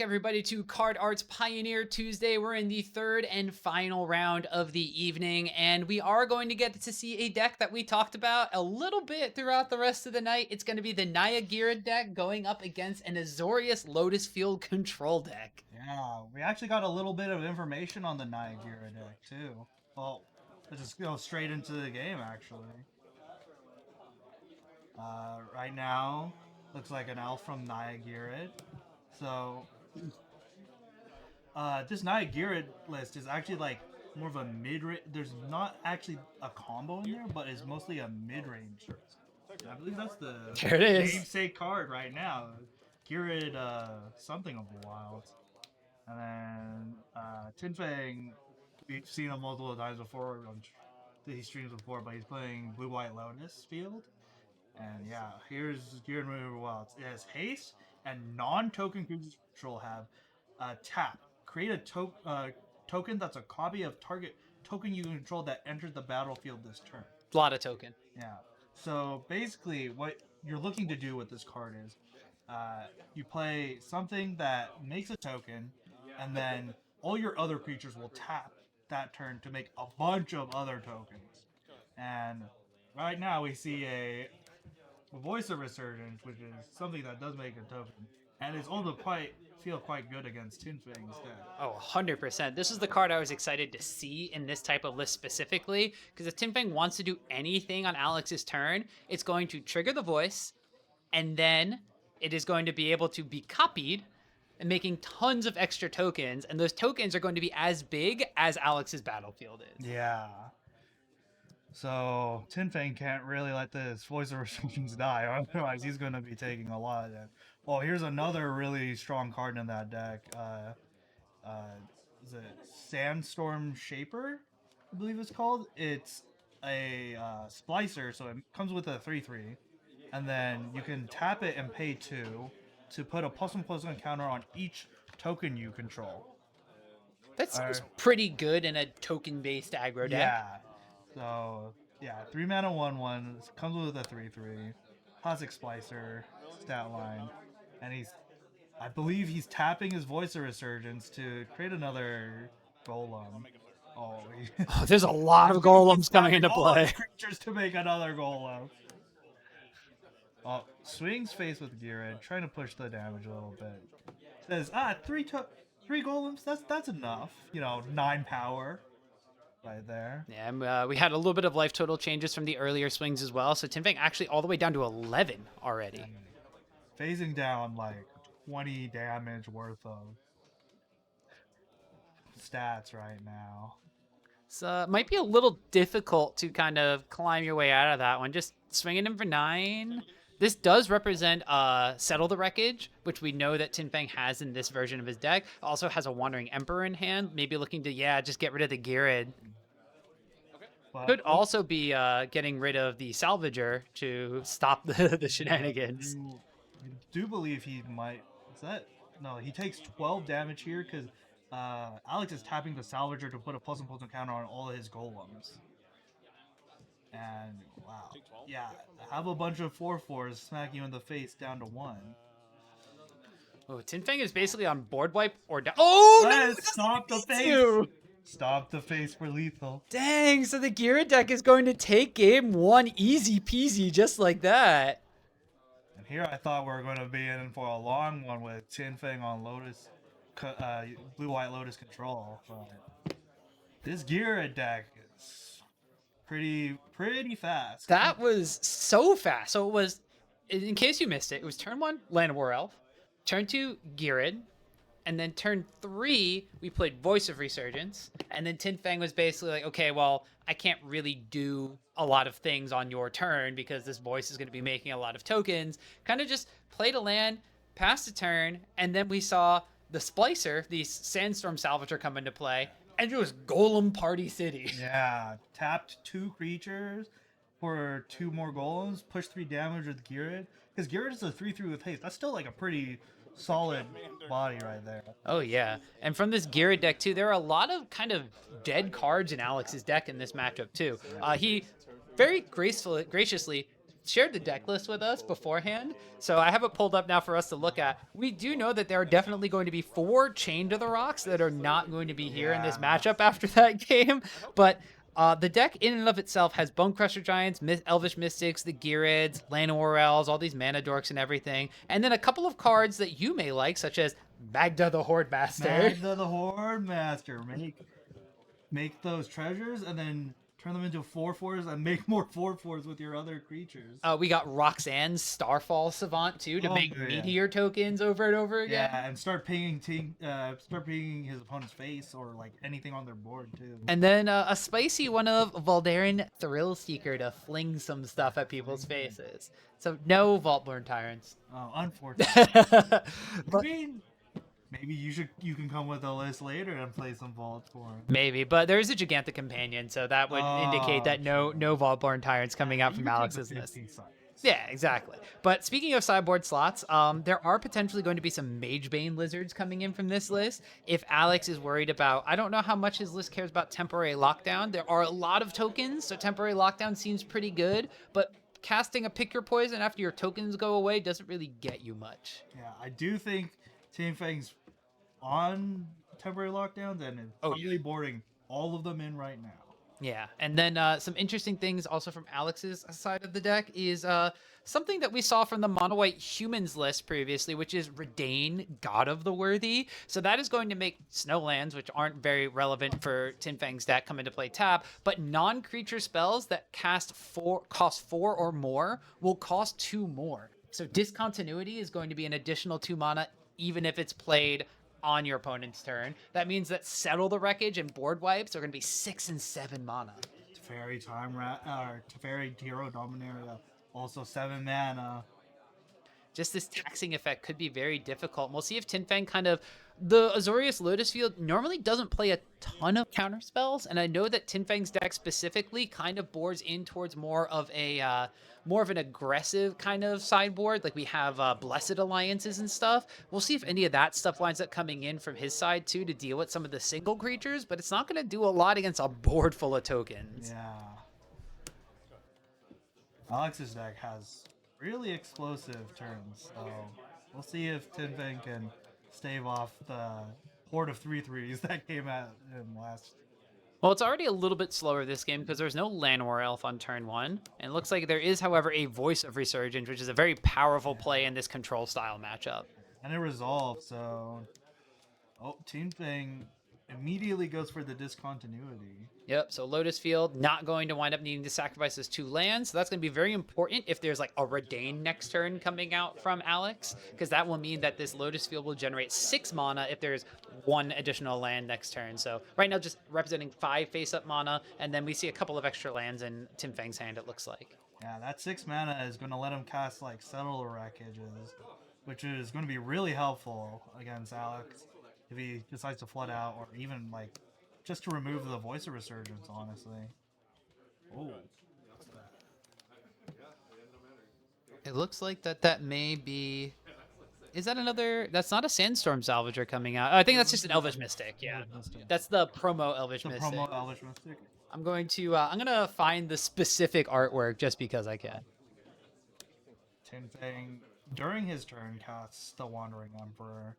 Everybody to Card Arts Pioneer Tuesday. We're in the third and final round of the evening, and we are going to get to see a deck that we talked about a little bit throughout the rest of the night. It's going to be the Naya Ghired deck going up against an Azorius Lotus field control deck. Yeah, we actually got a little bit of information on the Naya Ghired deck too. Well, let's just go straight into the game actually. Right now, looks like an elf from Naya Ghired. So, this Naya Ghired list is actually like more of a mid-range. There's not actually a combo in there, but it's mostly a mid-range. I believe that's the There it is. namesake card right now. Ghired, something of the wild. And then Tinfang, we've seen him multiple times before on these streams before, but he's playing Blue-White Lotus field. And yeah, here's Ghired Maneuver Wilds. It has haste and non-token creatures control have tap. Create a token that's a copy of target token you control that enters the battlefield this turn. A lot of token. Yeah. So basically, what you're looking to do with this card is you play something that makes a token, and then all your other creatures will tap that turn to make a bunch of other tokens. And right now we see a Voice of Resurgence, which is something that does make a token, and it's also feel quite good against Tinfang's deck. Oh, 100%. This is the card I was excited to see in this type of list specifically, because if Tinfang wants to do anything on Alex's turn, it's going to trigger the voice, and then it is going to be able to be copied and making tons of extra tokens, and those tokens are going to be as big as Alex's battlefield is. Yeah. So Tinfang can't really let this Voice of Resurgence die, otherwise he's going to be taking a lot of that. Well, here's another really strong card in that deck. Is it Sandstorm Shaper? I believe it's called. It's a splicer, so it comes with a 3/3, and then you can tap it and pay 2 to put a +1/+1 counter on each token you control. That seems pretty good in a token-based aggro deck. Yeah. So, yeah, 3 mana 1/1, comes with a 3/3, classic splicer, stat line, and I believe he's tapping his Voice of Resurgence to create another golem. Oh, There's a lot of golems coming into play. Creatures to make another golem. Oh, swings face with Ghired, trying to push the damage a little bit. Says, three golems, that's enough. 9 power. Right there. Yeah, and, we had a little bit of life total changes from the earlier swings as well. So Tinfang actually all the way down to 11 already. Phasing down like 20 damage worth of stats right now. So might be a little difficult to kind of climb your way out of that one. Just swinging him for 9. This does represent Settle the Wreckage, which we know that Tinfang has in this version of his deck. Also has a Wandering Emperor in hand, maybe looking to, just get rid of the Ghired. Could also be getting rid of the Salvager to stop the shenanigans. I do believe he might... No, he takes 12 damage here because Alex is tapping the Salvager to put a +1/+1 counter on all of his golems. And, wow. Yeah, have a bunch of 4/4s smack you in the face down to 1. Oh, Tinfang is basically on board wipe or down. Oh, no! Stop the face! Stop the face for lethal. Dang, so the Ghired deck is going to take game 1 easy peasy just like that. And here I thought we were going to be in for a long one with Tinfang on Lotus, Blue-White Lotus control. But this Ghired deck is pretty fast. That was so fast. So it was, in case you missed it was turn 1, Land War Elf. Turn 2, Ghired. And then turn 3, we played Voice of Resurgence. And then Tinfang was basically like, okay, well, I can't really do a lot of things on your turn because this voice is going to be making a lot of tokens. Kind of just played a land, passed a turn, and then we saw the Splicer, the Sandstorm Salvager, come into play. And it was Golem Party City. Yeah, tapped 2 creatures for 2 more golems, push 3 damage with Ghired. Because Ghired is a 3/3 with haste. That's still like a pretty solid body right there. Oh yeah, and from this Ghired deck too, there are a lot of kind of dead cards in Alex's deck in this matchup too. He very graciously shared the deck list with us beforehand, so I have it pulled up now for us to look at. We do know that there are definitely going to be 4 Chained to the Rocks that are not going to be here in this matchup after that game, but the deck in and of itself has Bone Crusher Giants, Elvish Mystics, the Ghired's, Llanowar all these mana dorks and everything, and then a couple of cards that you may like, such as Magda the Horde Master. Magda the Horde Master. Make those treasures and then turn them into 4/4s and make more 4/4s with your other creatures. We got Roxanne's Starfall Savant too to make meteor tokens over and over again. Yeah, and start pinging his opponent's face or like anything on their board too. And then a spicy one of Valdarin Thrill Seeker to fling some stuff at people's faces. So no Vaultborn Tyrants. Oh, unfortunately. I mean, maybe you can come with a list later and play some Vaultborn. Maybe, but there is a Gigantic Companion, so that would indicate that no Vaultborn Tyrants coming out from Alex's list. Yeah, exactly. But speaking of sideboard slots, there are potentially going to be some Magebane Lizards coming in from this list. If Alex is worried about, I don't know how much his list cares about Temporary Lockdown. There are a lot of tokens, so Temporary Lockdown seems pretty good, but casting a Pick Your Poison after your tokens go away doesn't really get you much. Yeah, I do think Team Fang's on Temporary Lockdowns and is probably boarding all of them in right now. Yeah, and then some interesting things also from Alex's side of the deck is something that we saw from the Mono White Humans list previously, which is Redain, God of the Worthy. So that is going to make Snowlands, which aren't very relevant for Tin Fang's deck, come into play tap, but non-creature spells that cost 4 or more will cost 2 more. So Discontinuity is going to be an additional 2 mana, even if it's played on your opponent's turn. That means that Settle the Wreckage and Board Wipes are going to be 6 and 7 mana. Teferi Hero Dominaria, also 7 mana. Just this taxing effect could be very difficult. And we'll see if Tin Fang the Azorius Lotus field normally doesn't play a ton of counter spells, and I know that Tin Fang's deck specifically kind of boards in towards more of an aggressive kind of sideboard. Like we have Blessed Alliances and stuff. We'll see if any of that stuff winds up coming in from his side too to deal with some of the single creatures, but it's not going to do a lot against a board full of tokens. Yeah. Alex's deck has really explosive turns, so we'll see if Tin Fang can stave off the horde of 3/3s that came at him last. Well, it's already a little bit slower this game because there's no Llanowar Elf on turn 1. And it looks like there is, however, a Voice of Resurgence, which is a very powerful play in this control style matchup. And it resolved, so Tin Fang immediately goes for the discontinuity. Yep, so Lotus Field not going to wind up needing to sacrifice those 2 lands. So that's going to be very important if there's like a Redain next turn coming out from Alex, because that will mean that this Lotus Field will generate 6 mana if there's 1 additional land next turn. So right now just representing 5 face-up mana, and then we see a couple of extra lands in Tin Fang's hand, it looks like. Yeah, that 6 mana is going to let him cast like Settle the Wreckages, which is going to be really helpful against Alex if he decides to flood out, or even like just to remove the Voice of Resurgence, honestly. Oh. It looks like that may be... Is that another... That's not a Sandstorm Salvager coming out. I think that's just an Elvish Mystic, yeah. That's the promo Elvish Mystic. Promo Elvish Mystic. I'm going to find the specific artwork just because I can. Tin Fang, during his turn, casts the Wandering Emperor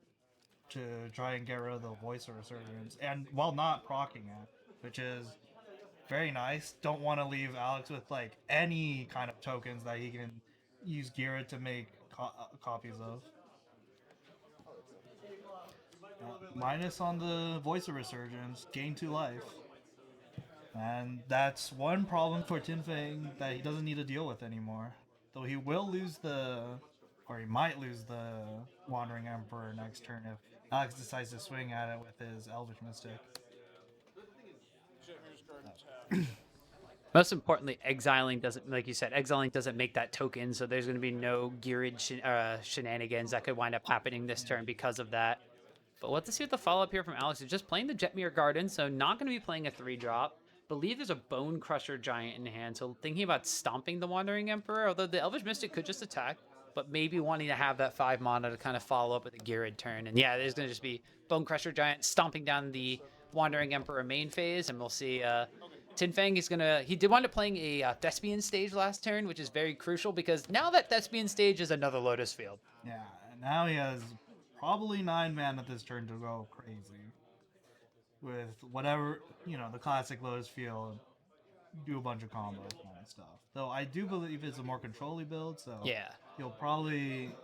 to try and get rid of the Voice of Resurgence, and while not proccing it, which is very nice. Don't want to leave Alex with like any kind of tokens that he can use Ghired to make copies of. Minus on the Voice of Resurgence, gain 2 life. And that's one problem for Tin Fang that he doesn't need to deal with anymore. Though he will lose he might lose the Wandering Emperor next turn if Alex decides to swing at it with his Elvish Mystic. Most importantly, exiling doesn't make that token, so there's going to be no Ghired shenanigans that could wind up happening this turn because of that. But we'll have to see what the follow-up here from Alex is. Just playing the Jetmir Garden, so not going to be playing a 3-drop. Believe there's a Bone Crusher Giant in hand, so thinking about stomping the Wandering Emperor, although the Elvish Mystic could just attack, but maybe wanting to have that 5 mana to kind of follow up with a Ghired turn. And yeah, there's going to just be Bone Crusher Giant stomping down the Wandering Emperor main phase, and we'll see Tin Fang is gonna. He did wind up playing a Thespian stage last turn, which is very crucial because now that Thespian stage is another Lotus Field. Yeah, and now he has probably 9 mana this turn to go crazy with whatever the classic Lotus Field, do a bunch of combos kind of stuff. Though I do believe it's a more controlly build, so Yeah. he'll probably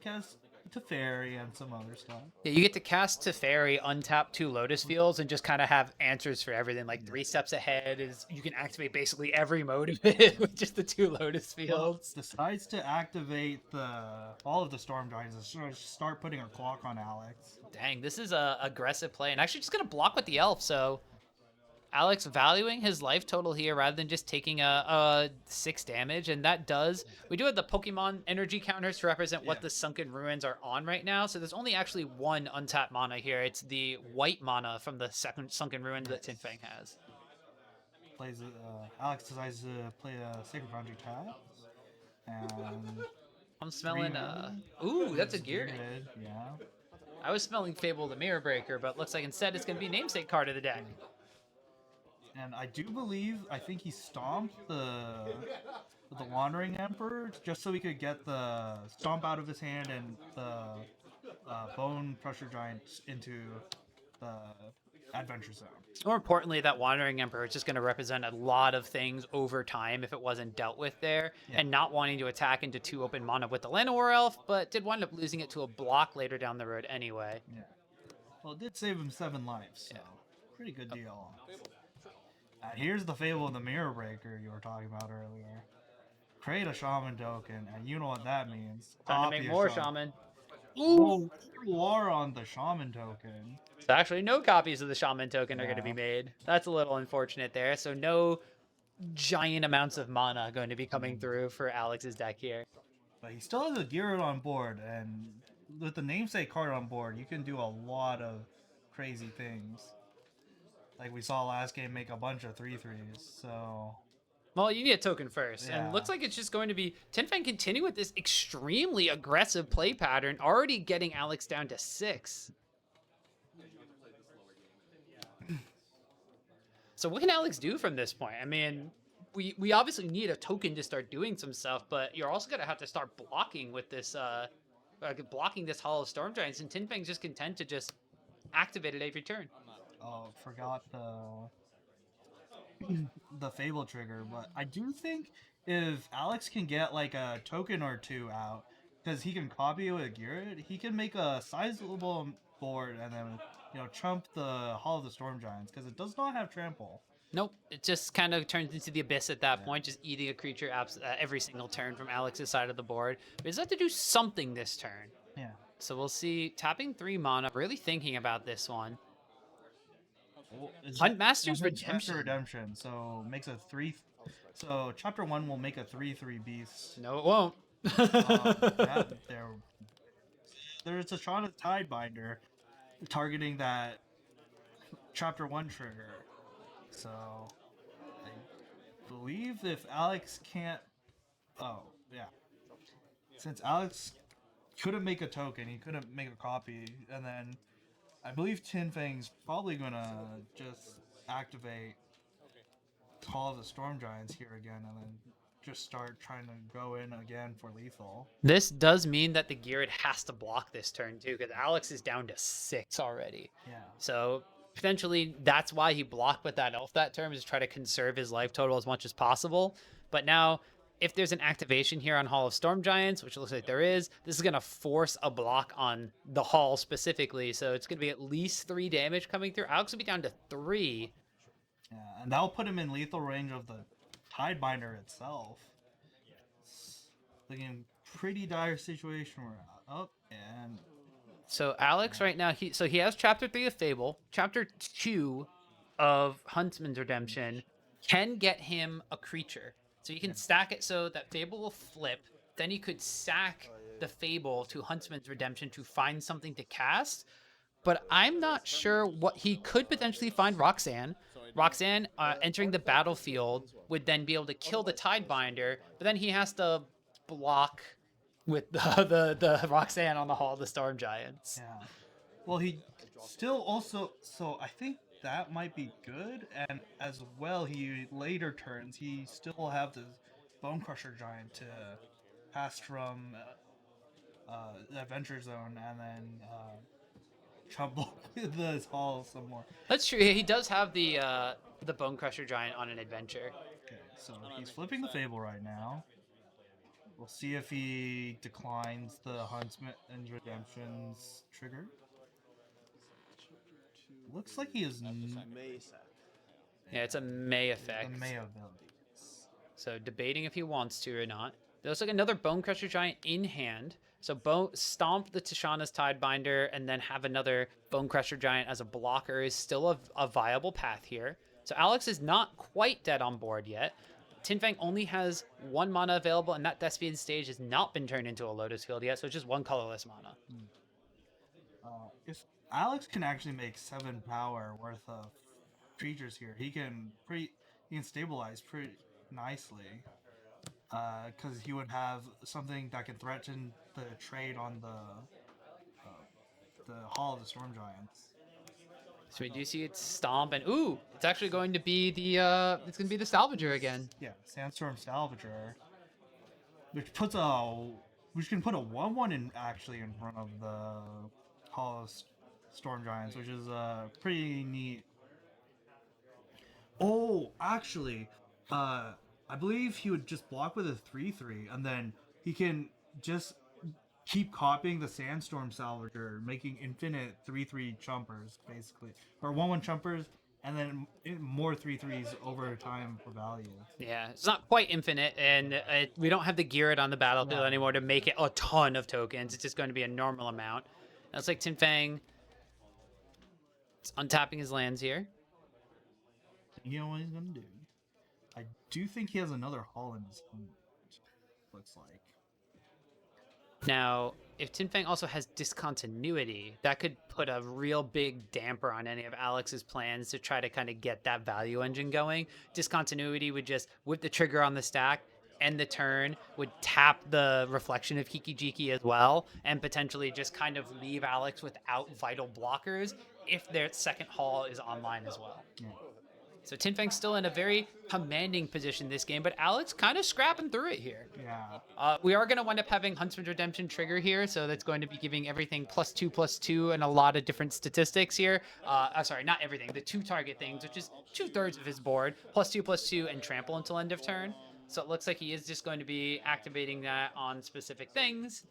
cast Teferi and some other stuff. Yeah, you get to cast Teferi, untap 2 Lotus Fields, and just kind of have answers for everything. Like 3 steps ahead is you can activate basically every mode of it with just the 2 Lotus Fields. Decides to activate all of the Storm Giants and start putting her clock on Alex. Dang, this is a aggressive play, and actually just gonna block with the elf. So Alex valuing his life total here rather than just taking a 6 damage, and that does. We do have the Pokemon energy counters to represent what the Sunken Ruins are on right now, so there's only actually one untapped mana here. It's the white mana from the second Sunken Ruins that Tin Fang has. Alex decides to play a Sacred Foundry tap, and I'm smelling, ooh, that's a Ghired. Yeah. I was smelling Fable the Mirror Breaker, but looks like instead it's going to be namesake card of the deck. And I think he stomped the Wandering Emperor just so he could get the Stomp out of his hand and the Bone Crusher Giant into the Adventure Zone. More importantly, that Wandering Emperor is just going to represent a lot of things over time if it wasn't dealt with there, and not wanting to attack into 2 open mana with the Llanowar Elf, but did wind up losing it to a block later down the road anyway. Yeah. Well, it did save him 7 lives, so pretty good deal. Here's the Fable of the Mirror Breaker you were talking about earlier. Create a Shaman token, and you know what that means. Time to make more Shaman. Ooh! War on the Shaman token. So actually, no copies of the Shaman token are going to be made. That's a little unfortunate there. So no giant amounts of mana going to be coming through for Alex's deck here. But he still has a Ghired on board, and with the namesake card on board, you can do a lot of crazy things. Like we saw last game, make a bunch of 3/3s, so... Well, you need a token first, and looks like it's just going to be Tin Fang continue with this extremely aggressive play pattern, already getting Alex down to 6. So what can Alex do from this point? I mean, we obviously need a token to start doing some stuff, but you're also going to have to start blocking with this, blocking this Hall of Storm Giants, and Tin Fang's just content to just activate it every turn. Oh, forgot the Fable trigger, but I do think if Alex can get like a token or 2 out, because he can copy it with Ghired, he can make a sizable board and then trump the Hall of the Storm Giants, because it does not have trample. Nope, it just kind of turns into the Abyss at that point, just eating a creature every single turn from Alex's side of the board. But he's got to do something this turn. Yeah. So we'll see. Tapping 3 mana, really thinking about this one. Huntmaster's Redemption. So makes a 3. So chapter 1 will make a 3/3 beast. No, it won't. There's a shot of Tidebinder targeting that chapter 1 trigger. So I believe if Alex can't, since Alex couldn't make a token, he couldn't make a copy, and then I believe Tin Fang's probably gonna just activate Hall of the Storm Giants here again, and then just start trying to go in again for lethal. This does mean that the Ghired has to block this turn too, because Alex is down to 6 already. Yeah. So potentially that's why he blocked with that elf that turn, is to try to conserve his life total as much as possible. But now, if there's an activation here on Hall of Storm Giants, which it looks like there is, this is going to force a block on the Hall specifically. So it's going to be at least 3 damage coming through. Alex will be down to 3. Yeah, and that'll put him in lethal range of the Tidebinder itself. It's looking pretty dire situation we're at. Oh, and... So Alex right now, he has Chapter 3 of Fable. Chapter 2 of Huntsman's Redemption can get him a creature. So you can stack it so that Fable will flip. Then you could stack the Fable to Huntsman's Redemption to find something to cast. But I'm not sure what he could potentially find. Roxanne. Roxanne entering the battlefield would then be able to kill the Tidebinder, but then he has to block with the Roxanne on the Hall of the Storm Giants. Yeah. Well, he still also... So I think that might be good, and as well, he later turns he still will have the Bone Crusher Giant to pass from the Adventure Zone and then trouble with the hall some more. That's true. He does have the Bone Crusher Giant on an adventure. Okay, so he's flipping the Fable right now. We'll see if he declines the Huntsman and Redemption's trigger. Looks like he is Yeah, it's a May the effect. May ability. So debating if he wants to or not. There looks like another Bone Crusher Giant in hand. So stomp the Tishana's Tidebinder and then have another Bone Crusher Giant as a blocker is still a viable path here. So Alex is not quite dead on board yet. Tinfang only has 1 mana available, and that Thespian stage has not been turned into a Lotus Field yet, so it's just 1 colorless mana. If Alex can actually make 7 power worth of creatures here, he can stabilize pretty nicely. Because he would have something that can threaten the trade on the Hall of the Storm Giants. So we do see it stomp, and ooh, it's actually going to be the Salvager again. Yeah, Sandstorm Salvager, which can put a 1/1 in actually in front of the Hall of Storm Giants, which is pretty neat. Oh, actually, I believe he would just block with a 3/3, and then he can just keep copying the Sandstorm Salvager, making infinite 3/3 chumpers, basically, or 1/1 chumpers, and then more 3/3s over time for value. Yeah, it's not quite infinite, and we don't have the Ghired on the battlefield anymore to make it a ton of tokens. It's just going to be a normal amount. That's like Tinfang untapping his lands here. You know what he's gonna do? I do think he has another Hall in his hand. Looks like. Now, if Tinfang also has discontinuity, that could put a real big damper on any of Alex's plans to try to kind of get that value engine going. Discontinuity would just whip the trigger on the stack, end the turn, would tap the reflection of Kiki-Jiki as well, and potentially just kind of leave Alex without vital blockers if their second hall is online as well. Yeah. So Tinfang's still in a very commanding position this game, but Alex kind of scrapping through it here. Yeah. We are going to wind up having Huntsman's Redemption trigger here, so that's going to be giving everything +2/+2 and a lot of different statistics here. Sorry, not everything. The 2 target things, which is 2/3 of his board, +2/+2 and trample until end of turn. So it looks like he is just going to be activating that on specific things.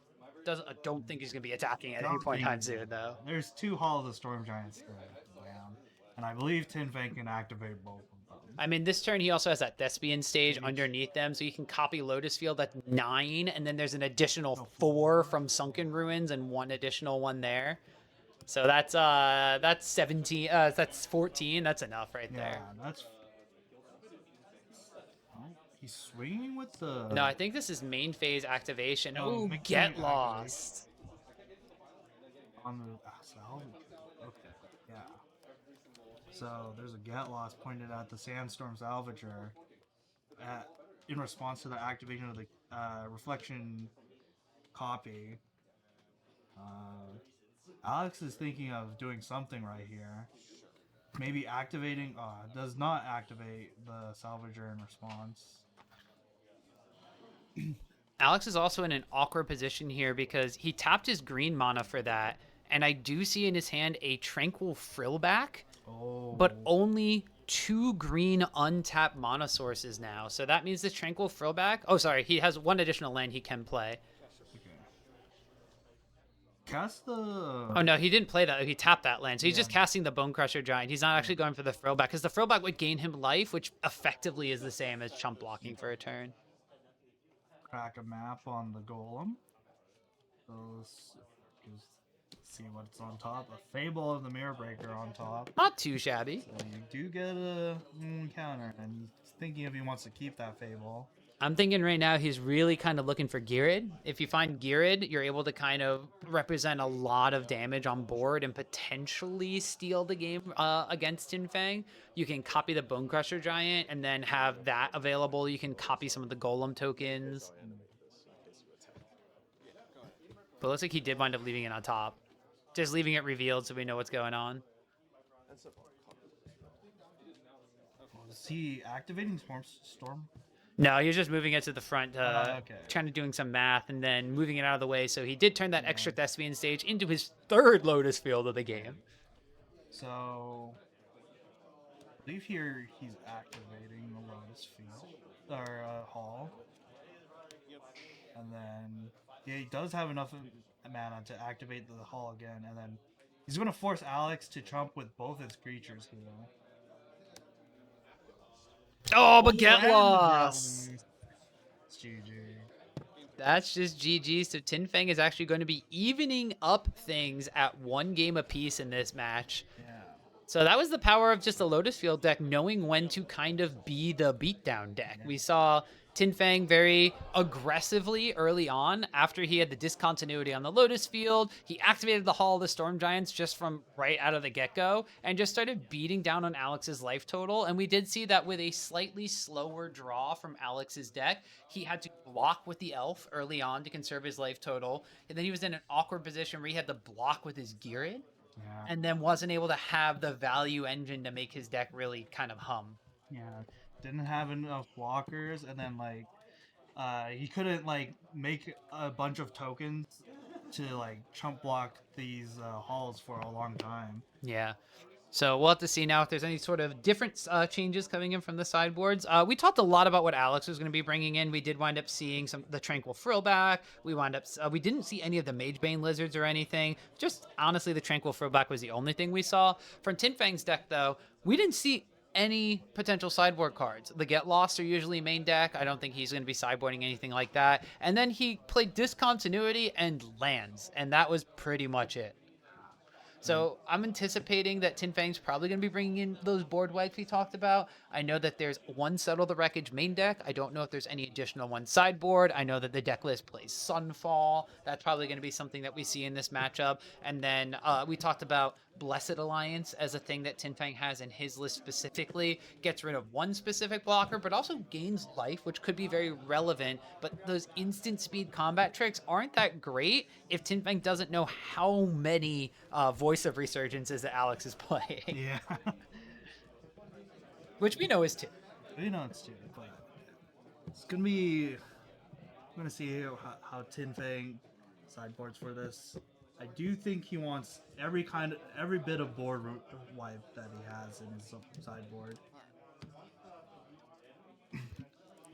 I don't think he's going to be attacking at any point in time soon, though. There's 2 Hall of the Storm Giants down, and I believe Tinfang can activate both of them. I mean, this turn he also has that Thespian stage underneath them, so you can copy Lotus Field at 9, and then there's an additional 4 from Sunken Ruins and 1 additional one there. So that's 17. That's 14. That's enough right there. Yeah, that's. Oh, he's swinging with the. No, I think this is main phase activation. No, Ooh, main get activation. lost. On the salvage. Okay, yeah. So there's a get lost pointed at the Sandstorm Salvager in response to the activation of the reflection copy. Alex is thinking of doing something right here. Maybe activating. Does not activate the Salvager in response. Alex is also in an awkward position here because he tapped his green mana for that, and I do see in his hand a Tranquil Frillback, but only 2 green untapped mana sources now. So that means the Tranquil Frillback. Oh, sorry, he has 1 additional land he can play. Cast the. Oh no, he didn't play that. He tapped that land, so he's just casting the Bone Crusher Giant. He's not actually going for the Frillback because the Frillback would gain him life, which effectively is the same as chump blocking for a turn. Crack a map on the golem. So just see what's on top. A Fable of the Mirror Breaker on top. Not too shabby. So you do get a counter, and he's thinking if he wants to keep that Fable. I'm thinking right now he's really kind of looking for Ghired. If you find Ghired, you're able to kind of represent a lot of damage on board and potentially steal the game against Tinfang. You can copy the Bone Crusher Giant and then have that available. You can copy some of the Golem tokens. But it looks like he did wind up leaving it on top. Just leaving it revealed so we know what's going on. Is he activating Storm? No, he was just moving it to the front, Okay. trying to doing some math, and then moving it out of the way. So he did turn that Yeah. extra Thespian stage into his third Lotus Field of the game. So, I believe here he's activating the Lotus Field or Hall, and then yeah, he does have enough mana to activate the Hall again, and then he's going to force Alex to trump with both his creatures here. Oh, but get and the lost. Growlers. It's GG. That's just GG. So Tin Fang is actually going to be evening up things at 1 game apiece in this match. Yeah. So that was the power of just a Lotus Field deck, knowing when to kind of be the beatdown deck. We saw Tin Fang very aggressively early on after he had the discontinuity on the Lotus Field. He activated the Hall of the Storm Giants just from right out of the get-go and just started beating down on Alex's life total. And we did see that with a slightly slower draw from Alex's deck, he had to block with the Elf early on to conserve his life total. And then he was in an awkward position where he had to block with his Ghired. Yeah. And then wasn't able to have the value engine to make his deck really kind of hum. Yeah. Didn't have enough blockers, and then like he couldn't like make a bunch of tokens to like chump block these halls for a long time. Yeah. So we'll have to see now if there's any sort of different changes coming in from the sideboards. We talked a lot about what Alex was going to be bringing in. We did wind up seeing the Tranquil Frillback. We didn't see any of the Magebane Lizards or anything. Just honestly, the Tranquil Frillback was the only thing we saw. From Tin Fang's deck, though, we didn't see any potential sideboard cards. The Get Lost are usually main deck. I don't think he's going to be sideboarding anything like that. And then he played Discontinuity and Lands, and that was pretty much it. So I'm anticipating that Tin Fang's probably going to be bringing in those board wipes we talked about. I know that there's one Settle the Wreckage main deck. I don't know if there's any additional one sideboard. I know that the deck list plays Sunfall. That's probably going to be something that we see in this matchup. And then we talked about Blessed Alliance as a thing that Tin Fang has in his list specifically. Gets rid of one specific blocker, but also gains life, which could be very relevant. But those instant speed combat tricks aren't that great if Tin Fang doesn't know how many Voice of Resurgences that Alex is playing. Yeah. Which we know is 2. We know it's 2, but it's gonna be. I'm gonna see how Tin Fang sideboards for this. I do think he wants every bit of board wipe that he has in his sideboard.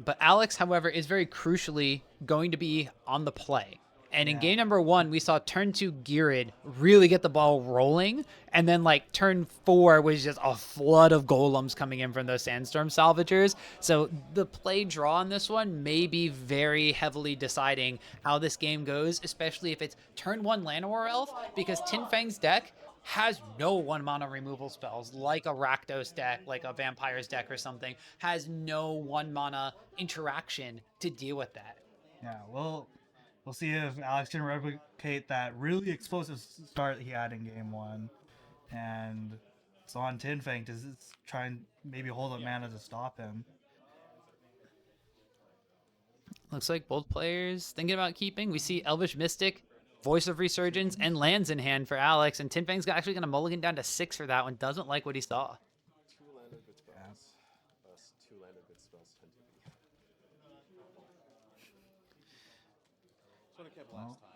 But Alex, however, is very crucially going to be on the play. And in game number 1, we saw turn 2 Ghired really get the ball rolling. And then like turn 4 was just a flood of golems coming in from those Sandstorm Salvagers. So the play draw on this one may be very heavily deciding how this game goes, especially if it's turn 1 Llanowar Elf, because Tin Fang's deck has no 1-mana removal spells like a Rakdos deck, like a Vampire's deck or something, has no 1-mana interaction to deal with that. Yeah, well, we'll see if Alex can replicate that really explosive start he had in game 1. And it's on Tin Fang to try and maybe hold up mana to stop him. Looks like both players thinking about keeping. We see Elvish Mystic, Voice of Resurgence, and Lands in hand for Alex. And Tin Fang's actually going to mulligan down to 6 for that one. Doesn't like what he saw. 2 land of good spells. 2 land of good spells tend to be. That's what I kept last time.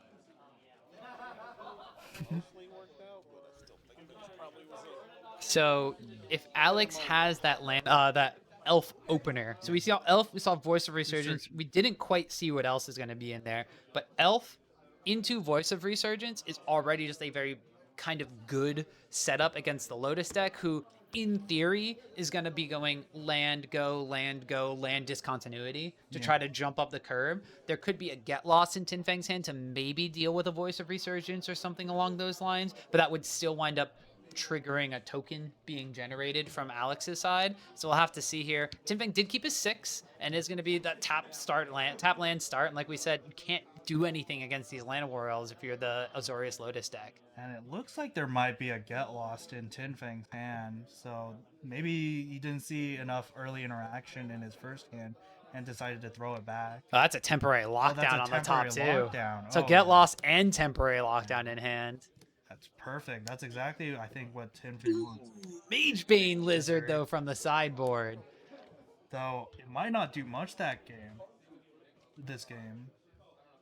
Mostly worked out, but I still think that probably was it. So if Alex has that that Elf opener, so we saw Elf, we saw Voice of Resurgence. We didn't quite see what else is going to be in there, but Elf into Voice of Resurgence is already just a very kind of good setup against the Lotus deck, who in theory is going to be going land, go, land, go, land discontinuity to try to jump up the curve. There could be a Get Lost in Tin Fang's hand to maybe deal with a Voice of Resurgence or something along those lines, but that would still wind up triggering a token being generated from Alex's side. So we'll have to see here. Tin Fang did keep his 6 and is going to be that tap land start. And like we said, you can't do anything against these Llanowar Elves if you're the Azorius Lotus deck. And it looks like there might be a Get Lost in Tin Fang's hand, so maybe he didn't see enough early interaction in his first hand and decided to throw it back. Oh, that's a temporary lockdown that's a on the top temporary too. lockdown. So Oh. Get Lost and temporary lockdown in hand. That's perfect. That's exactly, I think, what Tinfeng wants. Mage Bane Lizard, though, from the sideboard. Though it might not do much this game.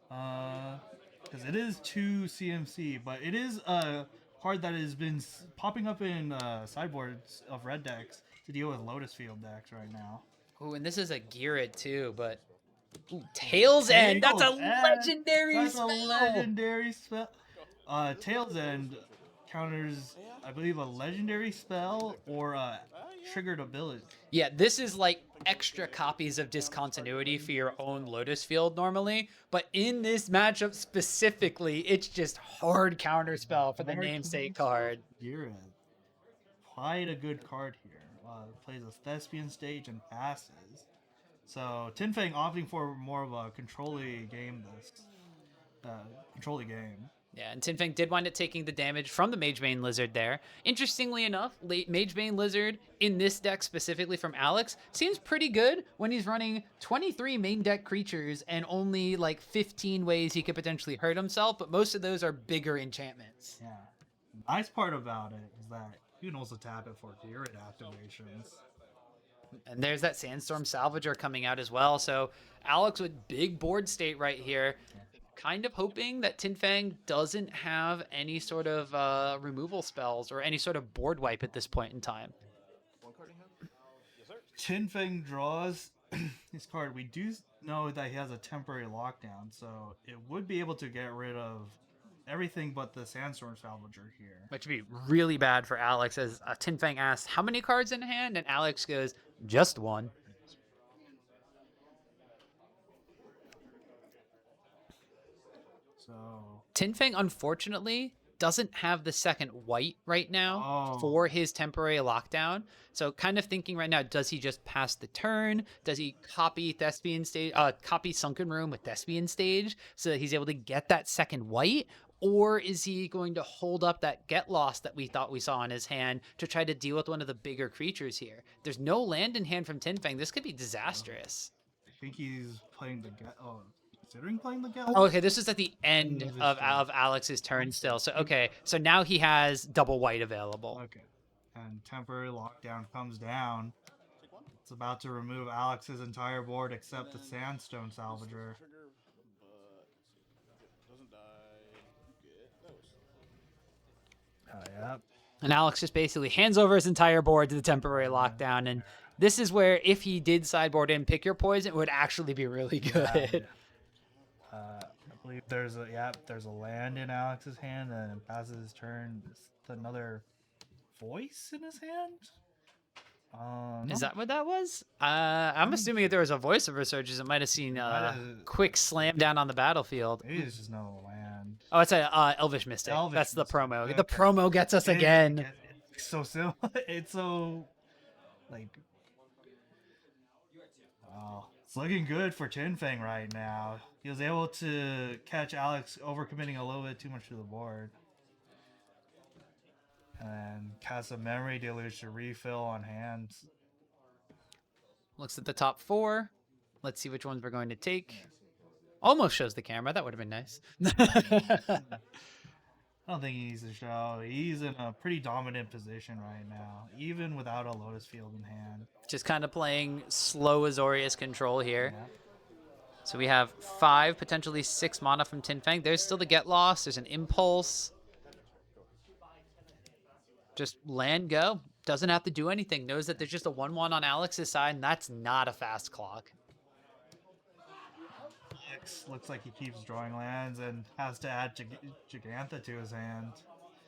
Because it is 2 CMC, but it is a card that has been popping up in sideboards of red decks to deal with Lotus Field decks right now. Ooh, and this is a Ghired too, but ooh, Tail's End. That's a Tail's End! legendary That's spell. a legendary spell. Tail's End counters, I believe, a legendary spell or a triggered ability. Yeah, this is like extra copies of Discontinuity for your own Lotus Field normally, but in this matchup specifically, it's just hard counter spell for the Hard namesake counter card. Ghired. Quite a good card here. Plays a Thespian stage and passes. So Tinfeng opting for more of a control-y game game. Yeah, and Tinfeng did wind up taking the damage from the Magebane Lizard there. Interestingly enough, Magebane Lizard in this deck specifically from Alex seems pretty good when he's running 23 main deck creatures and only like 15 ways he could potentially hurt himself, but most of those are bigger enchantments. Yeah. The nice part about it is that you can also tap it for Ghired activations. And there's that Sandstorm Salvager coming out as well. So Alex with big board state right here. Kind of hoping that Tinfeng doesn't have any sort of removal spells or any sort of board wipe at this point in time. One card in hand? Yes, sir. Tinfeng draws his card. We do know that he has a temporary lockdown, so it would be able to get rid of everything but the Sandstorm Salvager here. Which would be really bad for Alex, as Tinfeng asks, how many cards in hand? And Alex goes, just one. So Tinfeng, unfortunately, doesn't have the second white right now for his temporary lockdown. So kind of thinking right now, does he just pass the turn? Does he copy Thespian stage, copy Sunken Room with Thespian stage so that he's able to get that second white? Or is he going to hold up that Get Lost that we thought we saw in his hand to try to deal with one of the bigger creatures here? There's no land in hand from Tinfeng. This could be disastrous. I think he's playing the considering playing the Get Oh, okay, this is at the end of Alex's turn still. So, okay, so now he has double white available. Okay. And temporary lockdown comes down. It's about to remove Alex's entire board except the Sandstone Salvager. Trigger, but doesn't die. Get those. Yep. And Alex just basically hands over his entire board to the temporary lockdown. And this is where, if he did sideboard in Pick Your Poison, it would actually be really good. I believe there's a land in Alex's hand, and it passes his turn. Is another voice in his hand? Is that what that was? I'm assuming if there was a voice of Resurgence, it might have seen a quick slam down on the battlefield. Maybe it's just no land. Oh, it's a Elvish Mystic. That's the promo. Okay. The promo gets us again. It's so simple. It's so like. Oh, it's looking good for Tinfeng right now. He was able to catch Alex overcommitting a little bit too much to the board. And cast a Memory Deluge to refill on hand. Looks at the top four. Let's see which ones we're going to take. Almost shows the camera. That would have been nice. I don't think he needs to show. He's in a pretty dominant position right now, even without a Lotus Field in hand. Just kind of playing slow Azorius control here. Yeah. So we have 5, potentially 6 mana from Tinfeng. There's still the Get Lost. There's an Impulse. Just land, go. Doesn't have to do anything. Knows that there's just a 1/1 on Alex's side, and that's not a fast clock. Alex looks like he keeps drawing lands and has to add Gigantha to his hand.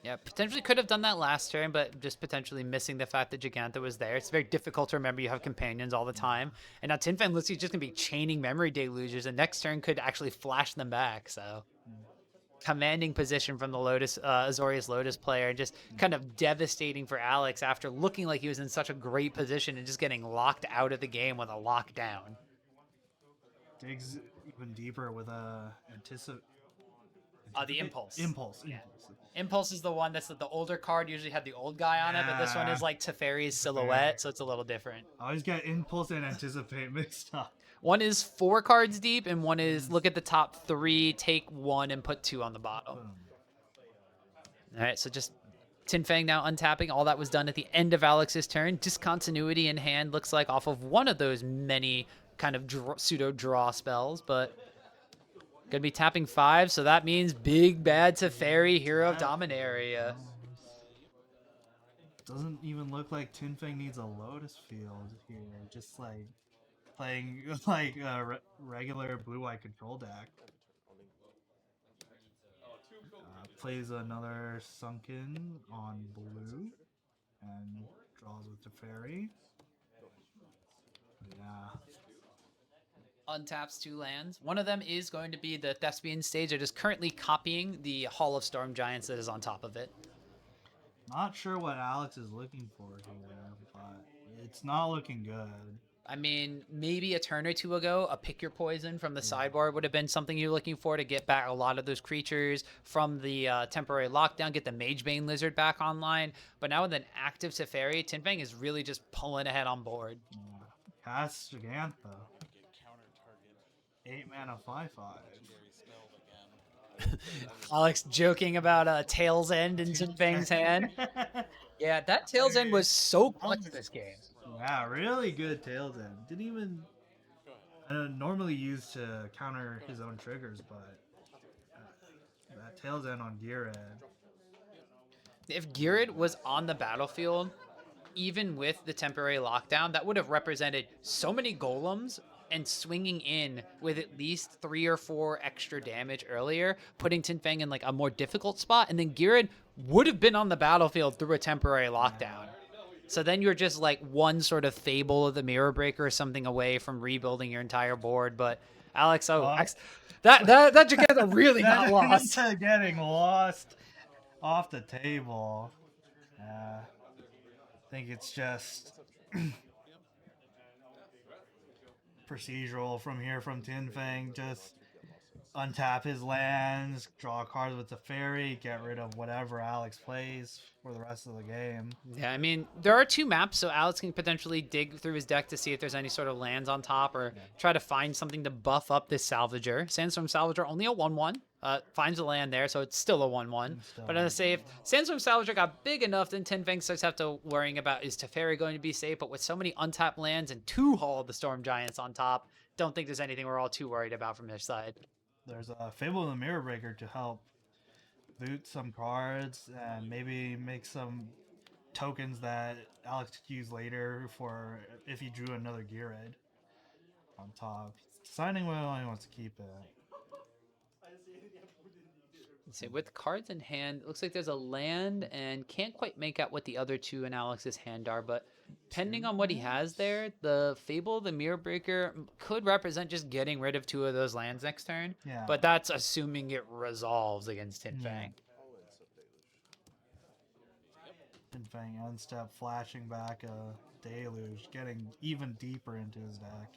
Yeah, potentially could have done that last turn, but just potentially missing the fact that Gigantha was there. It's very difficult to remember you have companions all the time. And now Tinfeng looks like he's just going to be chaining Memory Deluges, and next turn could actually flash them back, so... Commanding position from the Azorius Lotus player, just kind of devastating for Alex after looking like he was in such a great position and just getting locked out of the game with a lockdown. Digs even deeper with a The Impulse. Impulse. Yeah. Impulse is the one that's the older card, usually had the old guy on it, but this one is like Teferi's silhouette, so it's a little different. I always get Impulse and Anticipate mixed up. One is 4 cards deep, and one is look at the top 3, take 1, and put 2 on the bottom. All right, so just Tin Fang now untapping. All that was done at the end of Alex's turn. Discontinuity in hand looks like off of one of those many kind of pseudo draw spells, but gonna be tapping 5, so that means big bad Teferi, Hero of Dominaria. Doesn't even look like Tin Fang needs a Lotus Field here. Just like playing like a regular blue-white control deck. Plays another Sunken on blue and draws with the fairy. Yeah. Untaps 2 lands. One of them is going to be the Thespian stage. It is currently copying the Hall of Storm Giants that is on top of it. Not sure what Alex is looking for here, but it's not looking good. I mean, maybe a turn or two ago, a Pick Your Poison from the sideboard would have been something you're looking for to get back a lot of those creatures from the temporary lockdown, get the Magebane Lizard back online. But now with an active Teferi, Tin Fang is really just pulling ahead on board. Cast Gigantha. 8 mana 5/5. Alex joking about Tail's End in Tin Fang's hand. Yeah, that Tail's End was so clutch this game. Yeah, really good Tail's End. Didn't even normally used to counter his own triggers, but that Tail's End on Ghired. If Ghired was on the battlefield, even with the temporary lockdown, that would have represented so many golems and swinging in with at least 3 or 4 extra damage earlier, putting Tin Fang in like a more difficult spot, and then Ghired would have been on the battlefield through a temporary lockdown. So then you're just like one sort of Fable of the Mirror Breaker or something away from rebuilding your entire board. But Alex, that Jaquetta really got lost. Getting lost off the table. I think it's just procedural from here from Tin Fang. Just untap his lands, draw cards with the fairy, get rid of whatever Alex plays for the rest of the game. Yeah, I mean, there are 2 maps, so Alex can potentially dig through his deck to see if there's any sort of lands on top or try to find something to buff up this Salvager. Sandstorm Salvager, only a 1/1. Finds a land there, so it's still a 1/1. But I'm going to say if Sandstorm Salvager got big enough, then Tin Fang starts have to worrying about is Teferi going to be safe, but with so many untapped lands and 2 Hall of the Storm Giants on top, don't think there's anything we're all too worried about from their side. There's a Fable of the Mirror Breaker to help loot some cards and maybe make some tokens that Alex could use later for if he drew another Ghired on top. Deciding whether he wants to keep it. Let's see, with cards in hand, it looks like there's a land and can't quite make out what the other 2 in Alex's hand are, but depending on what he has there, the Fable of the Mirror Breaker could represent just getting rid of 2 of those lands next turn. Yeah. But that's assuming it resolves against Tin Fang. Tin Fang unstep, flashing back a Deluge, getting even deeper into his deck.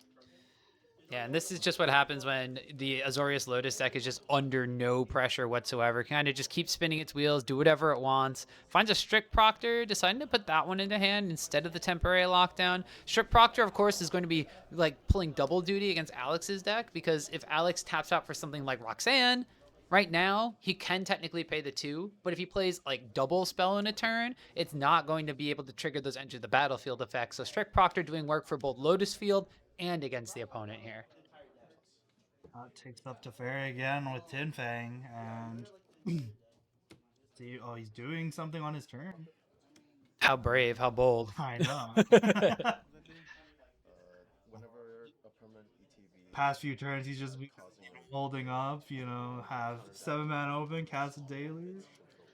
Yeah, and this is just what happens when the Azorius Lotus deck is just under no pressure whatsoever. Kind of just keeps spinning its wheels, do whatever it wants. Finds a Strict Proctor, deciding to put that one into hand instead of the temporary lockdown. Strict Proctor, of course, is going to be like pulling double duty against Alex's deck, because if Alex taps out for something like Roxanne, right now, he can technically pay the 2, but if he plays like double spell in a turn, it's not going to be able to trigger those enter the battlefield effects. So Strict Proctor doing work for both Lotus Field and against the opponent here. Takes up to Fairy again with Tin Fang, and see, he's doing something on his turn. How brave, how bold. I know. Past few turns, he's just holding up, have 7 mana open, cast a Deluge.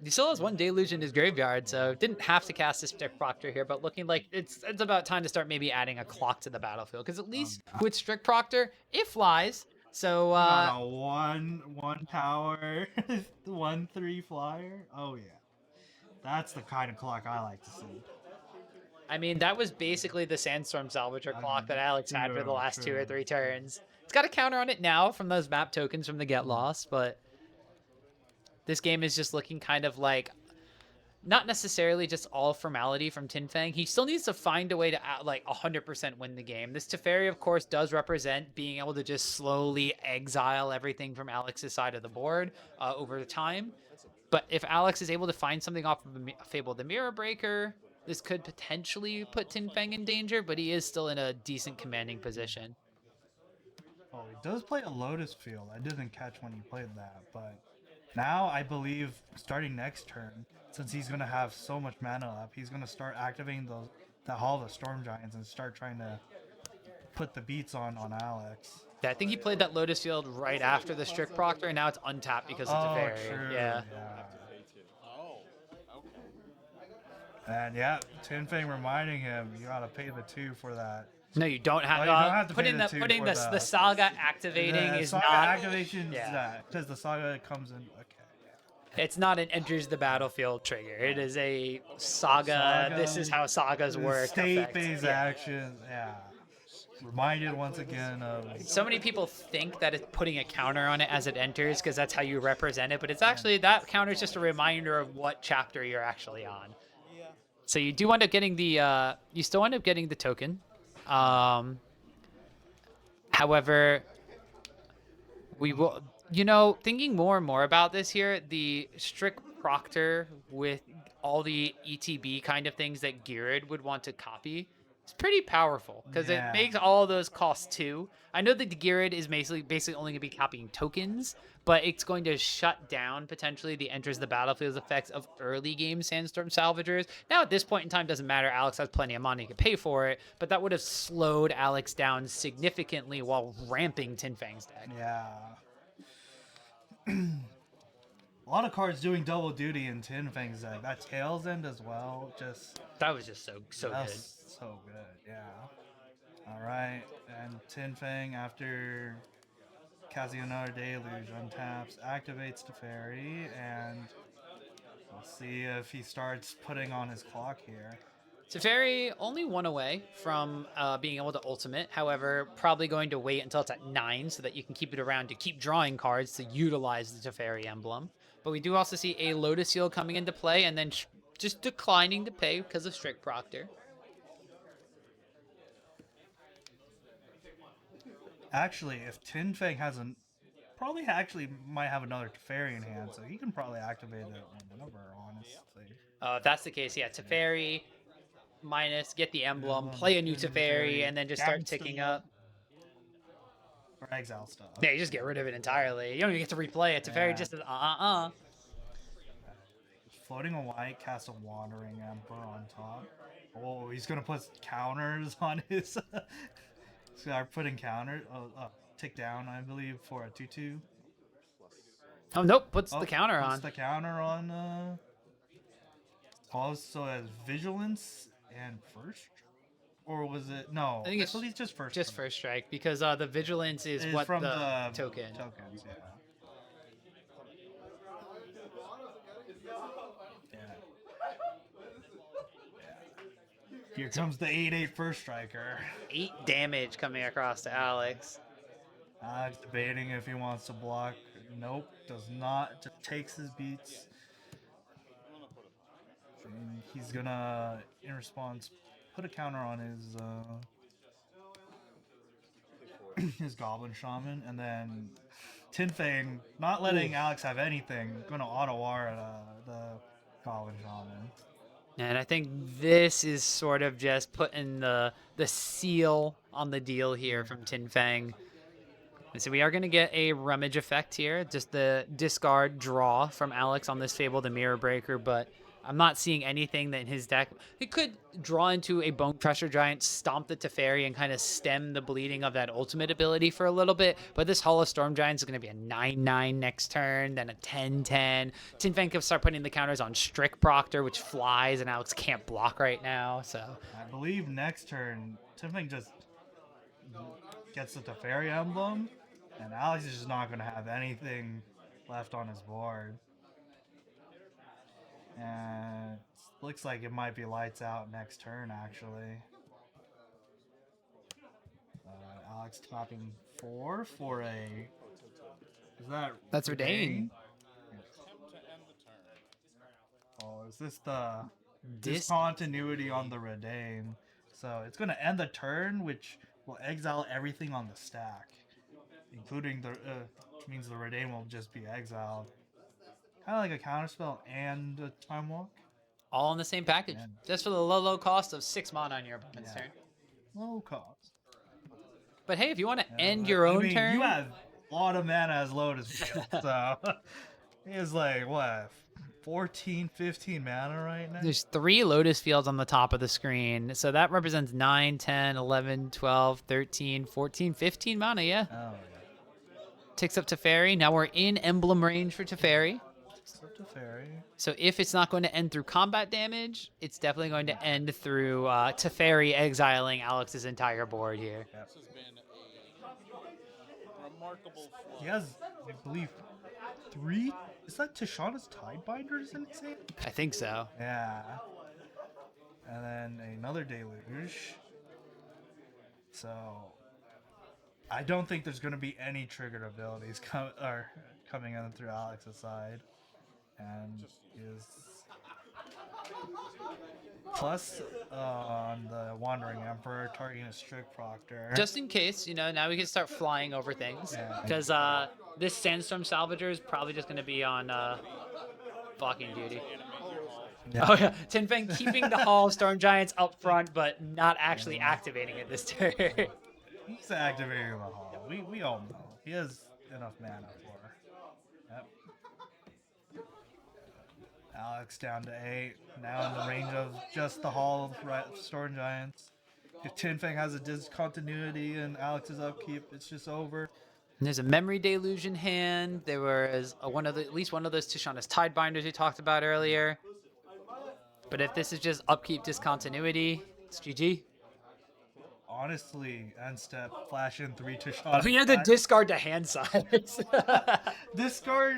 He still has 1 Deluge in his graveyard, so didn't have to cast a Strict Proctor here, but looking like it's about time to start maybe adding a clock to the battlefield, because at least with Strict Proctor, it flies. So a one power 1/3 flyer. Oh yeah, that's the kind of clock I like to see. I mean, that was basically the Sandstorm Salvager clock that Alex had for the last 2 or 3 turns. It's got a counter on it now from those map tokens from the Get Lost, but this game is just looking kind of like not necessarily just all formality from Tin Fang. He still needs to find a way to like 100% win the game. This Teferi, of course, does represent being able to just slowly exile everything from Alex's side of the board over time. But if Alex is able to find something off of Fable the Mirror Breaker, this could potentially put Tin Fang in danger, but he is still in a decent commanding position. Oh, he does play a Lotus Field. I didn't catch when he played that, but now I believe starting next turn, since he's gonna have so much mana left, he's gonna start activating the Hall of the Storm Giants and start trying to put the beats on Alex. Yeah, I think he played that Lotus Field right after the Strict Proctor, and now it's untapped because of Oh, Teferi. true. Yeah. Oh, okay. And yeah, Tin Fang reminding him, you gotta pay the 2 for that. No, you don't have. Oh, you don't have to putting pay the 2 putting for the saga activating the is saga not. activation. Yeah. Because the saga comes in. Okay. It's not an enters the battlefield trigger. It is a saga. This is how sagas work. State effect. phase Yeah. action. Yeah. Reminded once again of. So many people think that it's putting a counter on it as it enters because that's how you represent it, but it's actually that counter is just a reminder of what chapter you're actually on. Yeah. So you do end up getting the you still end up getting the token. However, we will, thinking more and more about this here, the strict proctor with all the ETB kind of things that Ghired would want to copy. It's pretty powerful because Yeah. it makes all those cost 2. I know that the Ghired is basically only going to be copying tokens, but it's going to shut down potentially the enters the battlefield effects of early game Sandstorm Salvagers. Now at this point in time, doesn't matter. Alex has plenty of money to pay for it, but that would have slowed Alex down significantly while ramping Tin Fang's deck. Yeah. A lot of cards doing double duty in Tin Fang's deck. That Tails End as well. That was just so good. That's so good, yeah. Alright, and Tin Fang, after casting another Deluge, untaps, activates Teferi, and we'll see if he starts putting on his clock here. Teferi only 1 away from being able to ultimate. However, probably going to wait until it's at 9 so that you can keep it around to keep drawing cards to utilize the Teferi emblem. But we do also see a Lotus Seal coming into play and then just declining to pay because of Strict Proctor. Actually, if Tin Fang hasn't, probably actually might have another Teferi in hand, so he can probably activate it whenever, honestly. If that's the case, yeah, Teferi minus, get the emblem, play a new Teferi, and then just start ticking up. Or exile stuff. Yeah, you just get rid of it entirely. You don't even get to replay it. Teferi just says, Floating a white, cast a Wandering Emperor on top. Oh, he's gonna put counters on his. Start putting counters. Tick down, I believe, for a 2/2. Oh, nope, puts the counter on. Puts the counter on. Also has Vigilance and First. Or was it? No, I think it's believe just First. Just First Strike, because the Vigilance is It's what from the token. Tokens, yeah. Here comes the 8/8 First Striker. 8 damage coming across to Alex. Alex debating if he wants to block. Nope, does not. Just takes his beats. And he's gonna, in response, put a counter on his his Goblin Shaman, and then Tin Fang, not letting Alex have anything, gonna auto-war the Goblin Shaman. And I think this is sort of just putting the seal on the deal here from Tin Fang. And so we are going to get a rummage effect here, just the discard draw from Alex on this Fable the Mirror Breaker, but I'm not seeing anything that in his deck. He could draw into a Bone Crusher Giant, stomp the Teferi, and kind of stem the bleeding of that ultimate ability for a little bit. But this Hall of Storm Giant is going to be a 9/9 next turn, then a 10/10. Tin Fang can start putting the counters on Strict Proctor, which flies, and Alex can't block right now. So I believe next turn, Tin Fang just gets the Teferi emblem, and Alex is just not going to have anything left on his board. And looks like it might be lights out next turn, actually. Alex topping 4 for a. Is that? that's Redain. Oh, is this the discontinuity on the Redain? So it's going to end the turn, which will exile everything on the stack, including the. Which means the Redain will just be exiled. kind of like a counterspell and a time walk. All in the same package. Man. Just for the low cost of 6 mana on your opponent's Yeah. turn. Low cost. But hey, if you want to Yeah, end but, your own I mean, turn, you have a lot of mana as Lotus Field, so he is like what 14, 15 mana right now. there's 3 Lotus Fields on the top of the screen. So that represents 9, 10, 11, 12, 13, 14, 15 mana, yeah. Oh yeah. Ticks up Teferi. Now we're in emblem range for Teferi. Slip to Fairy. So if it's not going to end through combat damage, it's definitely going to end through Teferi exiling Alex's entire board here. Yep. This has been a remarkable flow. He has, I believe, 3. Is that Tishana's Tidebinders in his hand? I think so. Yeah. And then another Deluge. So I don't think there's going to be any triggered abilities coming in through Alex's side. And is plus on the Wandering Emperor targeting a Strict Proctor. Just in case, now we can start flying over things. Yeah. Because this Sandstorm Salvager is probably just going to be on blocking duty. Yeah. Oh yeah, Tin Fang keeping the Hall of Storm Giants up front, but not actually activating it this turn. He's activating the Hall. We all know. He has enough mana for. Yep. Alex down to 8. Now in the range of just the Hall of Storm Giants. If Tin Fang has a discontinuity in Alex's upkeep, it's just over. And there's a Memory Deluge in hand. There was at least one of those Tishana's Tidebinders we talked about earlier. But if this is just upkeep discontinuity, it's GG. Honestly, end step, flash in 3 Tishana. We had to discard the hand size. Discard.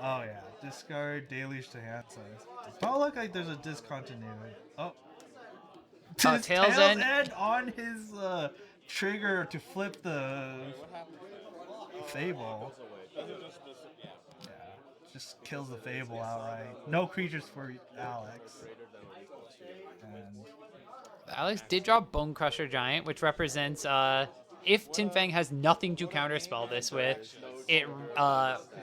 Oh yeah, discard deluge to hand size. Does not look like there's a discontinuity. Oh. Tails End. On his trigger to flip the Fable. Yeah, just kills the Fable outright. No creatures for Alex. And Alex did draw Bone Crusher Giant, which represents if Tin Fang has nothing to counterspell this with, it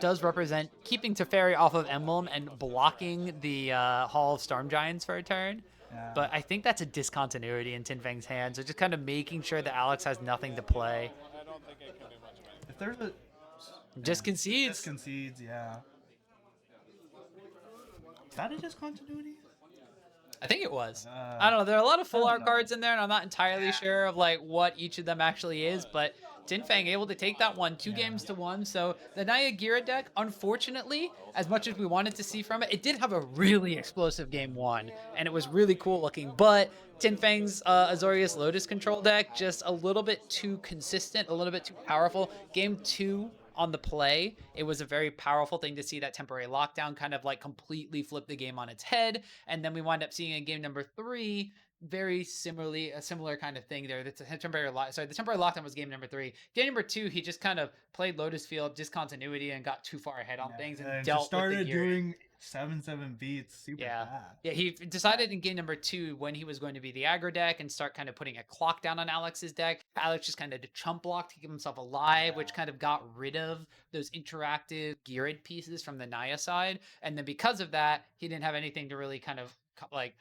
does represent keeping Teferi off of Emblem and blocking the Hall of Storm Giants for a turn. yeah. But I think that's a discontinuity in Tin Fang's hand, so just kind of making sure that Alex has nothing to play. I don't think it can do much better. If there's a Just concedes. just concedes, yeah. Is that a discontinuity? I think it was. I don't know. There are a lot of full I don't art know. cards in there, and I'm not entirely sure of like what each of them actually is. But Tin Fang able to take that one 2-1. So the Naya Ghired deck, unfortunately, as much as we wanted to see from it, it did have a really explosive game 1, and it was really cool looking. But Tin Fang's Azorius Lotus control deck just a little bit too consistent, a little bit too powerful. Game 2. On the play, it was a very powerful thing to see that temporary lockdown kind of like completely flip the game on its head. And then we wind up seeing in game number 3, very similarly, a similar kind of thing there. The temporary lockdown was game number 3. Game number 2, he just kind of played Lotus Field discontinuity and got too far ahead on things and just dealt started with the gear. doing 7/7 beats super fast. Yeah, he decided in game number 2 when he was going to be the aggro deck and start kind of putting a clock down on Alex's deck. Alex just kind of did chump block to keep himself alive, which kind of got rid of those interactive Ghired pieces from the Naya side. And then because of that, he didn't have anything to really kind of like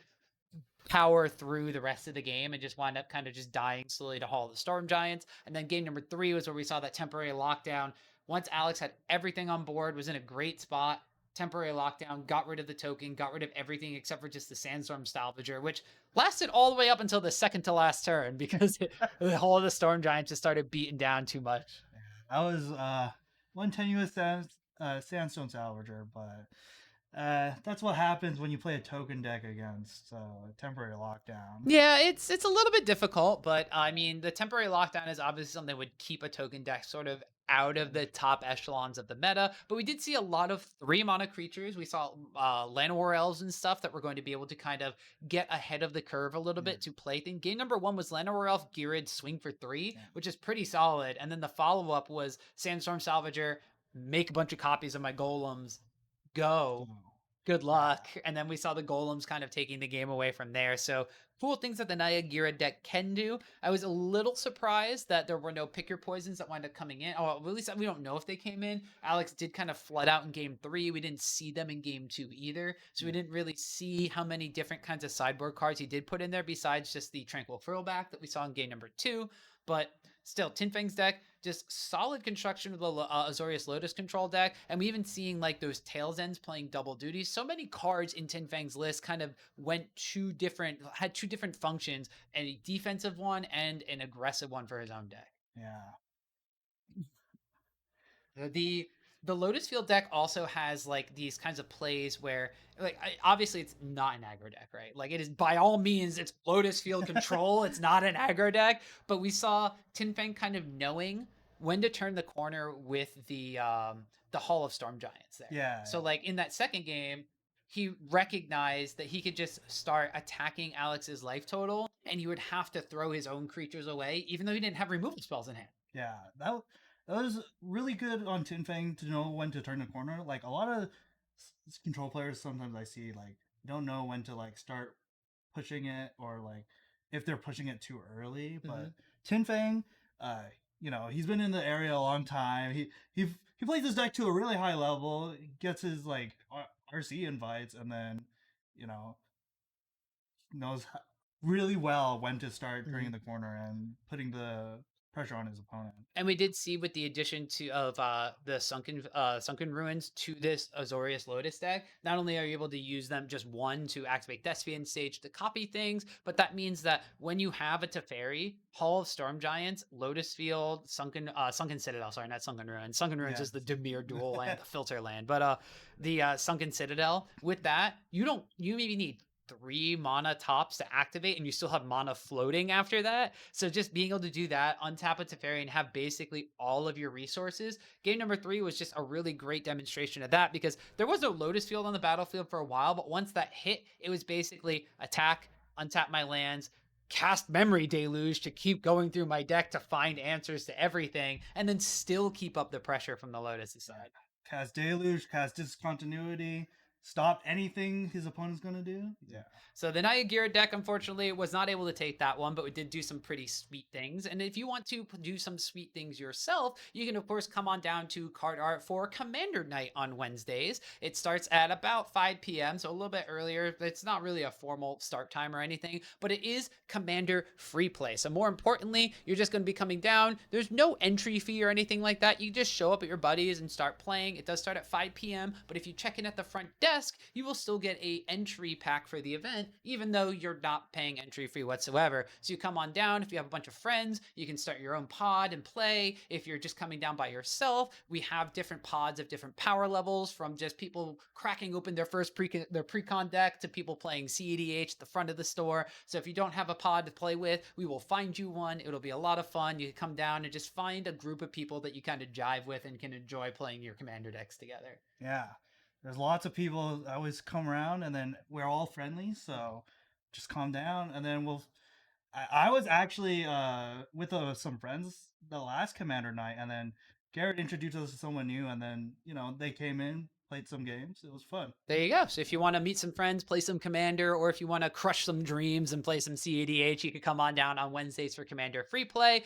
power through the rest of the game and just wound up kind of just dying slowly to Hall of the Storm Giants. And then game number 3 was where we saw that temporary lockdown. Once Alex had everything on board, was in a great spot. Temporary lockdown, got rid of the token, got rid of everything except for just the Sandstorm Salvager, which lasted all the way up until the second to last turn because the whole of the Storm Giants just started beating down too much. That was one tenuous Sandstone Salvager, but that's what happens when you play a token deck against temporary lockdown. Yeah, it's a little bit difficult, but I mean, the temporary lockdown is obviously something that would keep a token deck sort of out of the top echelons of the meta, but we did see a lot of 3-mana creatures. We saw Llanowar Elves and stuff that were going to be able to kind of get ahead of the curve a little bit to play things. Game number 1 was Llanowar Elf Ghired Swing for 3, which is pretty solid, and then the follow-up was Sandstorm Salvager, make a bunch of copies of my golems, go. good luck. And then we saw the golems kind of taking the game away from there. So cool things that the Naya Ghired deck can do. I was a little surprised that there were no pick your poisons that wound up coming in. Oh, at least we don't know if they came in. Alex did kind of flood out in game 3. We didn't see them in game 2 either. So we didn't really see how many different kinds of sideboard cards he did put in there besides just the Tranquil Throwback that we saw in game number 2. But still, Tin Fang's deck, just solid construction of the Azorius Lotus control deck. And we even seeing like those Tails Ends playing double duties. So many cards in Tin Fang's list kind of had two different functions, a defensive one and an aggressive one for his own deck. Yeah. The Lotus Field deck also has like these kinds of plays where like obviously it's not an aggro deck, right? Like it is by all means it's Lotus Field control. It's not an aggro deck, but we saw Tin Fang kind of knowing when to turn the corner with the Hall of Storm Giants there. Yeah. So like in that second game, he recognized that he could just start attacking Alex's life total and he would have to throw his own creatures away even though he didn't have removal spells in hand. Yeah, that was really good on Tin Fang to know when to turn the corner. Like a lot of control players, sometimes I see like don't know when to like start pushing it or like if they're pushing it too early. But Tin Fang, he's been in the area a long time. He plays his deck to a really high level, gets his like RC invites, and then knows really well when to start turning the corner and putting the pressure on his opponent. And we did see with the addition of the sunken ruins to this Azorius Lotus deck, not only are you able to use them just one to activate Thespian Stage to copy things, but that means that when you have a Teferi, Hall of Storm Giants, Lotus Field, Sunken Citadel, sorry, not Sunken Ruins. Sunken Ruins is the Dimir dual land, the filter land, but the Sunken Citadel. With that, you maybe need 3 mana tops to activate and you still have mana floating after that. So just being able to do that, untap a Teferi and have basically all of your resources. Game number 3 was just a really great demonstration of that because there was no Lotus Field on the battlefield for a while, but once that hit, it was basically attack, untap my lands, cast Memory Deluge to keep going through my deck to find answers to everything, and then still keep up the pressure from the Lotus side. Cast Deluge, cast Discontinuity, stop anything his opponent's going to do. Yeah. So the Naya Ghired deck, unfortunately, was not able to take that one, but we did do some pretty sweet things. And if you want to do some sweet things yourself, you can, of course, come on down to Card Art for Commander Night on Wednesdays. It starts at about 5 p.m., so a little bit earlier. It's not really a formal start time or anything, but it is Commander free play. So more importantly, you're just going to be coming down. There's no entry fee or anything like that. You just show up at your buddies and start playing. It does start at 5 p.m., but if you check in at the front desk, you will still get a entry pack for the event, even though you're not paying entry fee whatsoever. So you come on down. If you have a bunch of friends, you can start your own pod and play. If you're just coming down by yourself, we have different pods of different power levels, from just people cracking open their first pre-con deck to people playing CEDH at the front of the store. So if you don't have a pod to play with, we will find you one. It'll be a lot of fun. You can come down and just find a group of people that you kind of jive with and can enjoy playing your commander decks together. Yeah. There's lots of people that always come around, and then we're all friendly, so just calm down, and then I was actually with some friends the last Commander Night, and then Ghired introduced us to someone new, and then they came in, played some games. It was fun. There you go. So if you want to meet some friends, play some Commander, or if you want to crush some dreams and play some CADH, you can come on down on Wednesdays for Commander free play.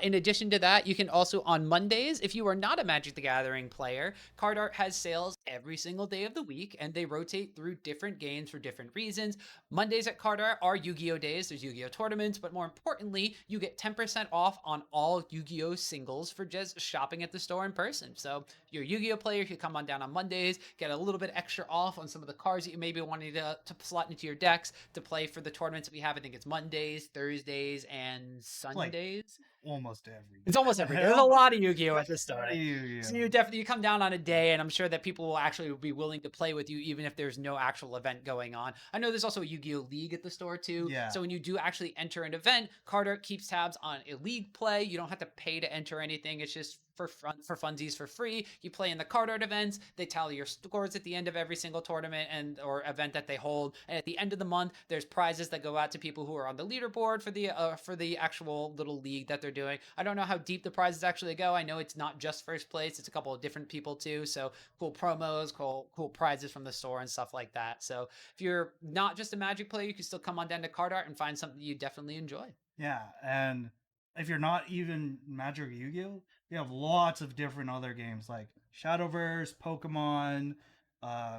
In addition to that, you can also on Mondays, if you are not a Magic the Gathering player, Card Art has sales every single day of the week, and they rotate through different games for different reasons. Mondays at Card Art are Yu-Gi-Oh days. There's Yu-Gi-Oh tournaments, but more importantly, you get 10% off on all Yu-Gi-Oh singles for just shopping at the store in person. So if you're a Yu-Gi-Oh player, you come on down on Mondays, get a little bit extra off on some of the cards that you may be wanting to slot into your decks to play for the tournaments that we have. I think it's Mondays, Thursdays, and Sundays. Almost every day. It's almost every day. There's a lot of Yu-Gi-Oh at the start. Yu-Gi-Oh. So you come down on a day, and I'm sure that people will actually be willing to play with you even if there's no actual event going on. I know there's also a Yu-Gi-Oh League at the store too. Yeah. So when you do actually enter an event, Card Art keeps tabs on a league play. You don't have to pay to enter anything. It's just for funsies for free. You play in the Card Art events. They tally your scores at the end of every single tournament or event that they hold. And at the end of the month, there's prizes that go out to people who are on the leaderboard for the actual little league that they're doing. I don't know how deep the prizes actually go. I know it's not just first place; it's a couple of different people too. So cool promos, cool prizes from the store and stuff like that. So if you're not just a Magic player, you can still come on down to Card Art and find something you definitely enjoy. Yeah, and if you're not even Magic or Yu-Gi-Oh, we have lots of different other games like Shadowverse, Pokemon,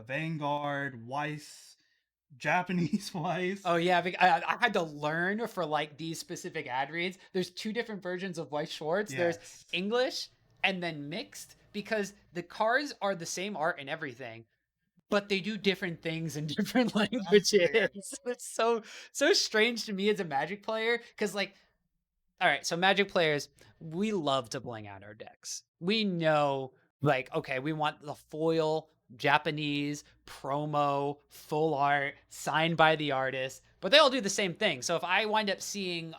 Vanguard, Weiss, Japanese Weiss. Oh yeah, I had to learn for like these specific ad reads. There's two different versions of White Schwartz. There's Yes. English and then mixed because the cards are the same art and everything, but they do different things in different languages. weird. It's so strange to me as a Magic player because like, all right, so Magic players, we love to bling out our decks. We know like, okay, we want the foil, Japanese, promo, full art, signed by the artist, but they all do the same thing. So if I wind up seeing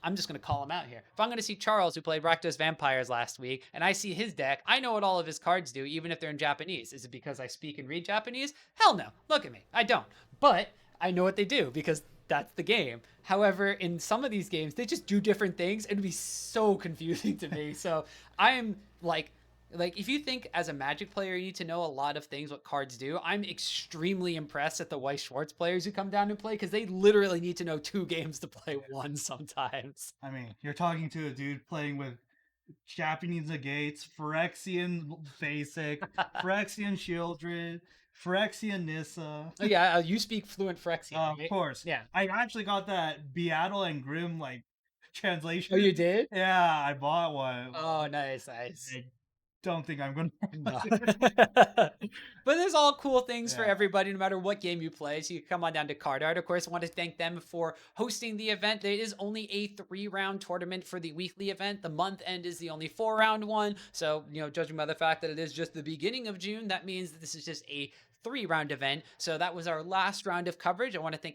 I'm just going to call him out here. If I'm going to see Charles, who played Rakdos Vampires last week, and I see his deck, I know what all of his cards do, even if they're in Japanese. Is it because I speak and read Japanese? Hell no. Look at me. I don't. But I know what they do because that's the game. However, in some of these games, they just do different things. It'd be so confusing to me. So I'm like if you think as a Magic player you need to know a lot of things what cards do, I'm extremely impressed at the Weiss Schwartz players who come down and play because they literally need to know 2 games to play one sometimes. I mean, you're talking to a dude playing with Japanese negates, Phyrexian basic, Phyrexian Shieldred, Phyrexian Nissa. Oh yeah, you speak fluent Phyrexian, Of right? course. Yeah. I actually got that Beatle and Grim like translation. Oh, you did? Yeah, I bought one. Oh, nice. I don't think I'm gonna. No. But there's all cool things for Yeah. everybody, no matter what game you play. So you can come on down to Card Art. Of course, I want to thank them for hosting the event. There is only a 3-round tournament for the weekly event. The month end is the only 4-round one. So, judging by the fact that it is just the beginning of June, that means that this is just a 3-round event. So that was our last round of coverage. I want to thank